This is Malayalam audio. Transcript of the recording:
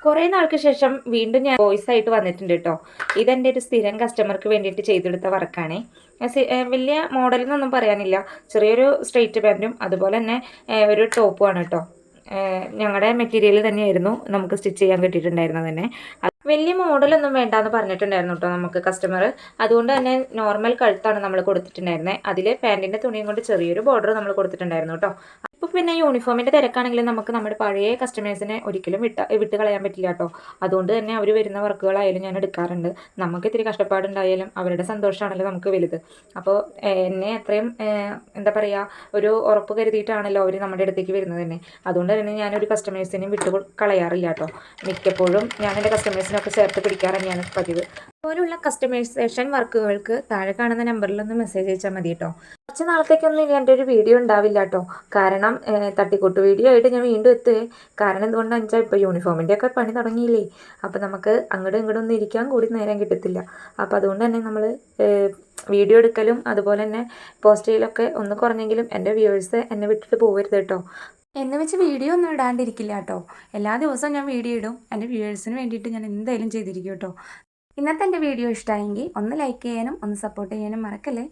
കുറേ നാൾക്ക് ശേഷം വീണ്ടും ഞാൻ വോയിസ് ആയിട്ട് വന്നിട്ടുണ്ട് കേട്ടോ. ഇതെൻ്റെ ഒരു സ്ഥിരം കസ്റ്റമർക്ക് വേണ്ടിയിട്ട് ചെയ്തെടുത്ത വർക്കാണേ. വലിയ മോഡലെന്നൊന്നും പറയാനില്ല, ചെറിയൊരു സ്ട്രെയിറ്റ് പാൻറ്റും അതുപോലെ തന്നെ ഒരു ടോപ്പുമാണ് കേട്ടോ. ഞങ്ങളുടെ മെറ്റീരിയൽ തന്നെയായിരുന്നു നമുക്ക് സ്റ്റിച്ച് ചെയ്യാൻ കിട്ടിയിട്ടുണ്ടായിരുന്നത് തന്നെ. വലിയ മോഡലൊന്നും വേണ്ടാന്ന് പറഞ്ഞിട്ടുണ്ടായിരുന്നു കേട്ടോ നമുക്ക് കസ്റ്റമർ. അതുകൊണ്ട് തന്നെ നോർമൽ കഴുത്താണ് നമ്മൾ കൊടുത്തിട്ടുണ്ടായിരുന്നത്. അതിൽ പാൻറ്റിൻ്റെ തുണിയും കൊണ്ട് ചെറിയൊരു ബോർഡർ നമ്മൾ കൊടുത്തിട്ടുണ്ടായിരുന്നു കേട്ടോ. ഇപ്പോൾ പിന്നെ യൂണിഫോമിൻ്റെ തിരക്കാണെങ്കിലും നമുക്ക് നമ്മുടെ പഴയ കസ്റ്റമേഴ്സിനെ ഒരിക്കലും വിട്ട് കളയാൻ പറ്റില്ല കേട്ടോ. അതുകൊണ്ട് തന്നെ അവർ വരുന്ന വർക്കുകളായാലും ഞാൻ എടുക്കാറുണ്ട്. നമുക്ക് ഇത്തിരി കഷ്ടപ്പാടുണ്ടായാലും അവരുടെ സന്തോഷമാണല്ലോ നമുക്ക് വലുത്. അപ്പോൾ എന്നെ അത്രയും എന്താ പറയുക, ഒരു ഉറപ്പ് കരുതിയിട്ടാണല്ലോ അവർ നമ്മുടെ അടുത്തേക്ക് വരുന്നത് തന്നെ. അതുകൊണ്ട് തന്നെ ഞാനൊരു കസ്റ്റമേഴ്സിനെയും വിട്ട് കളയാറില്ല കേട്ടോ. മിക്കപ്പോഴും ഞാൻ എൻ്റെ കസ്റ്റമേഴ്സിനൊക്കെ ചേർത്ത് പിടിക്കാൻ തന്നെയാണ് പതിവ്. അതുപോലുള്ള കസ്റ്റമൈസേഷൻ വർക്കുകൾക്ക് താഴെ കാണുന്ന നമ്പറിലൊന്ന് മെസ്സേജ് അയച്ചാൽ മതി കേട്ടോ. കുറച്ച് നാളത്തേക്കൊന്നും ഇനി എൻ്റെ ഒരു വീഡിയോ ഉണ്ടാവില്ല കേട്ടോ. കാരണം തട്ടിക്കൂട്ട് വീഡിയോ ആയിട്ട് ഞാൻ വീണ്ടും എത്തുകയെ. കാരണം എന്തുകൊണ്ടാണെന്ന് വെച്ചാൽ ഇപ്പോൾ യൂണിഫോമിൻ്റെ ഒക്കെ പണി തുടങ്ങിയില്ലേ. അപ്പോൾ നമുക്ക് അങ്ങോട്ടും ഇങ്ങോട്ടും ഒന്നും ഇരിക്കാൻ കൂടി നേരം കിട്ടത്തില്ല. അപ്പോൾ അതുകൊണ്ട് തന്നെ നമ്മൾ വീഡിയോ എടുക്കലും അതുപോലെ തന്നെ പോസ്റ്റ് ചെയ്യലൊക്കെ ഒന്ന് കുറഞ്ഞെങ്കിലും എൻ്റെ വ്യൂവേഴ്സ് എന്നെ വിട്ടിട്ട് പോകരുത് കേട്ടോ. എന്ന് വെച്ച് വീഡിയോ ഒന്നും ഇടാണ്ടിരിക്കില്ല കേട്ടോ. എല്ലാ ദിവസവും ഞാൻ വീഡിയോ ഇടും. എൻ്റെ വ്യൂവേഴ്സിന് വേണ്ടിയിട്ട് ഞാൻ എന്തായാലും ചെയ്തിരിക്കും കേട്ടോ. ഇന്നത്തെ എൻ്റെ വീഡിയോ ഇഷ്ടമായെങ്കിൽ ഒന്ന് ലൈക്ക് ചെയ്യാനും ഒന്ന് സപ്പോർട്ട് ചെയ്യാനും മറക്കല്ലേ.